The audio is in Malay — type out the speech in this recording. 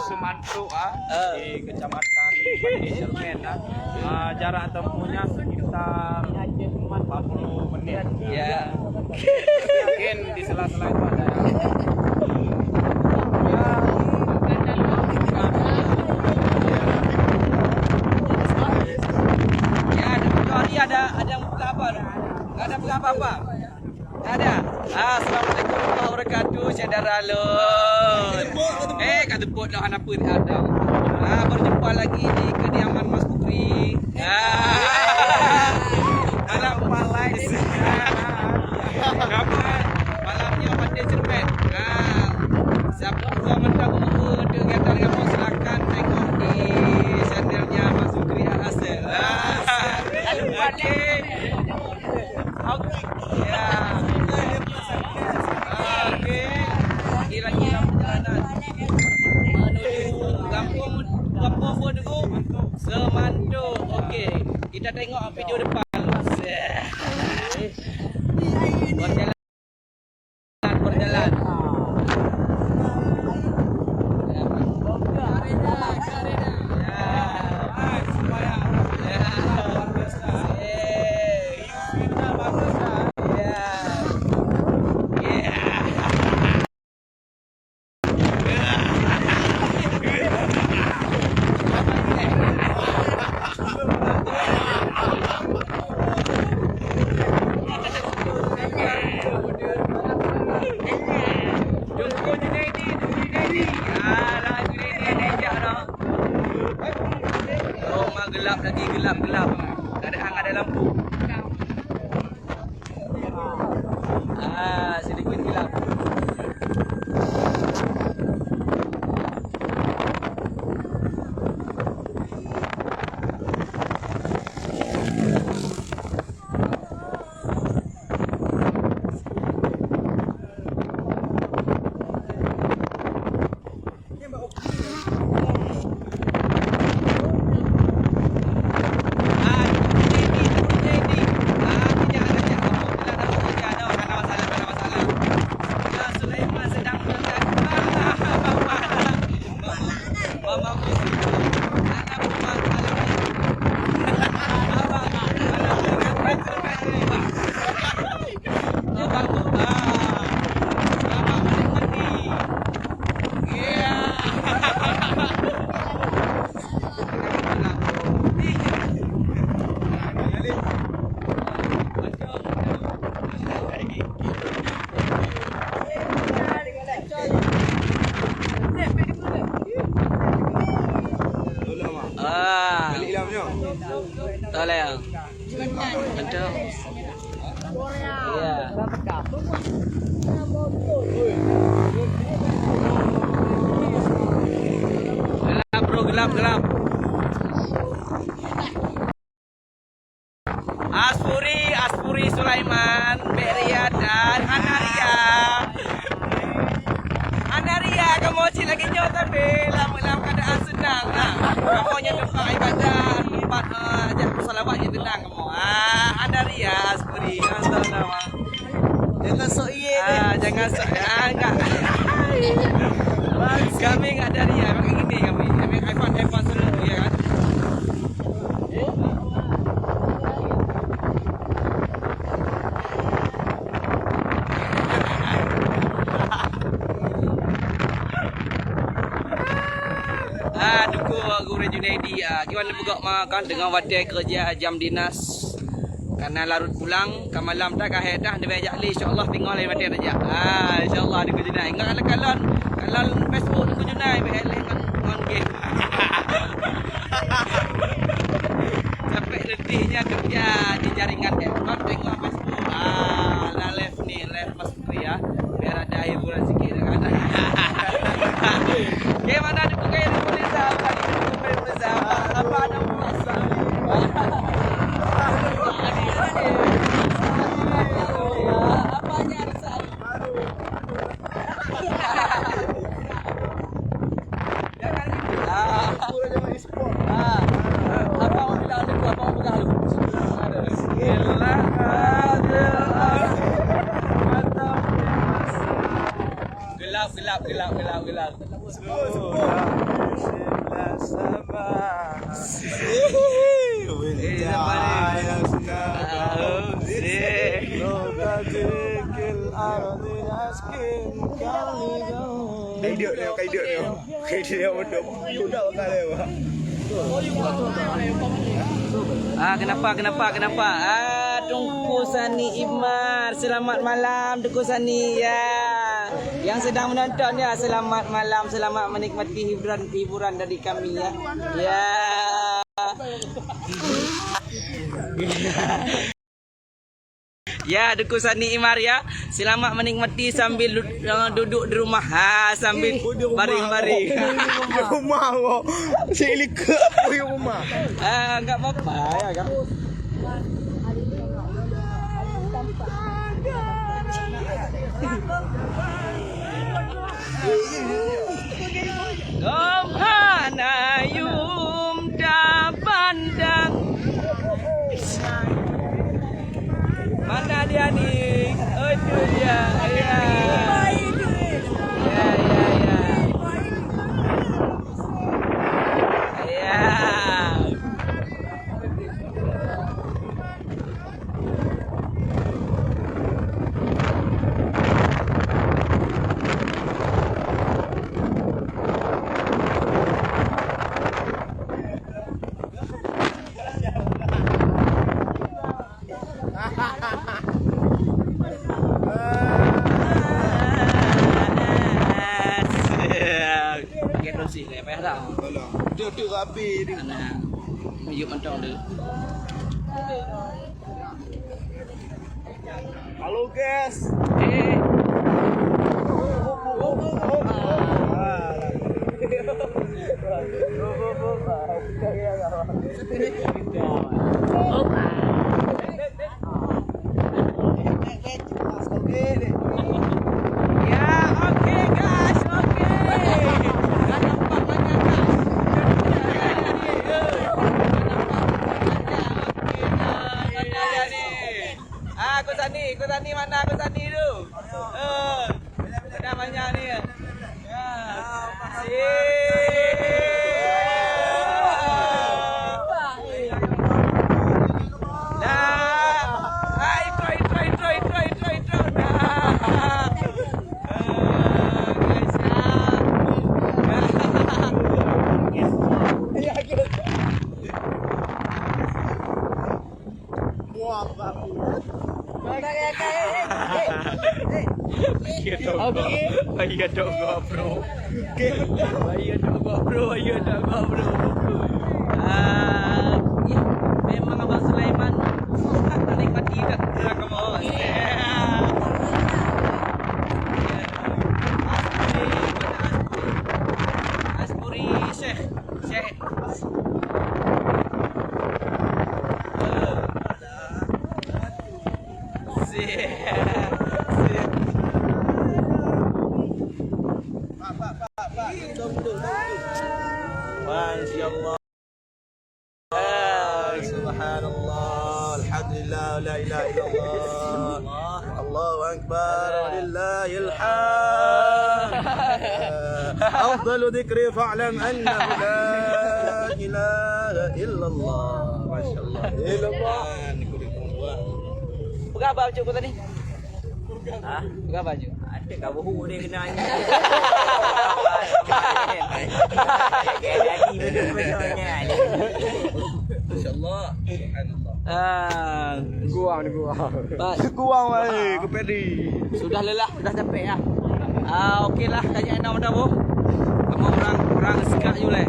Semantu di Kecamatan Pati Cermen. Jarak tempuhnya sekitar 40 menit. Ya. Mungkin di sela-sela itu ada ada yang buka apa? Nggak ada buka apa-apa. Nggak ada. Assalamualaikum warahmatullahi wabarakatuh. Saudara Lun. Kata tepuk lah apa ni ada. Berjumpa lagi di kediaman Mas Putri. Malam malai di sini. Malamnya Pati Cermen. Siapa yang mendahulu dengan kamu silakan tengok di channelnya Mas Putri Asel. Okey. Ya. Okey. Ini lagi dalam perjalanan menuju kampung pun dulu Semandu. Okey. Kita tengok video depan. Berjalan. Gelap. Tak ada hang, ada lampu. Sedikit gelap. Toleh. Betul. Iya. Gelap bro, gelap. Aspuri Sulaiman, Beria dan Anaria, kamu cik lagi nyo tapi lama keadaan senang. Kamu nya tempat ibadah, tempat salawatnya tenang kamu. Anaria, Aspuri, nama. Jangan sok jangan sok enggak. Kami enggak ada Ria, memang gini kami. Kami iPhone selalu ya kan. Guru Junaidi, gimana buka makan dengan wadah kerja jam dinas. Karena larut pulang, ke malam tak kahit dah dia ajak li insya-Allah tinggal lain wadah saja. Insya-Allah di Junai. Enggak kalau Facebook di Junai dengan game. Sampai letihnya kerja di jaringan handphone tengok Facebook. Live ni, live Mas Putri ya. Biar ada hiburan sikit kan. Gimana dibuka yang Reza? Apa ada puasa? Apanya Reza? gelap. Kenapa? Tungku Sani Imar, selamat malam Tungku Sani ya. Yang sedang menonton ya, selamat malam, selamat menikmati hiburan dari kami ya. Ya. Ya, Tungku Sani Imar ya. Selamat menikmati sambil duduk di rumah, sambil baring-baring. Di rumah kok. Sili ke di rumah. Enggak apa-apa ya kan. Domhana yum da pandang. Mana dia nih? Oh itu dia. Ya. Sih lepeh dah. Duduk rapi di Anak yuk mentong dulu. Halo guys. Aku Sani mana aku Sani tu? Ada banyak ni. Ya. Ayo dok GoPro. Ya, memang Abang Sulaiman menikmati kamu. Aspuri Syekh. Masyaallah. Subhanallah. Alhamdulillah. La ilaha illallah. Allahu akbar. Walillahil hamd. Afdalu dzikri fa'lam annahu la ilaha illallah. Masyaallah. Illallah. Pegang baju kau tadi? Pegang baju. Ada kau bahu dia kena ni. Masyaallah. Subhanallah. Guang weh, ke pedi. Sudah lelah, sudah capek ya. Okeylah, kayaknya enak dah bu. Kamu orang sekak je boleh.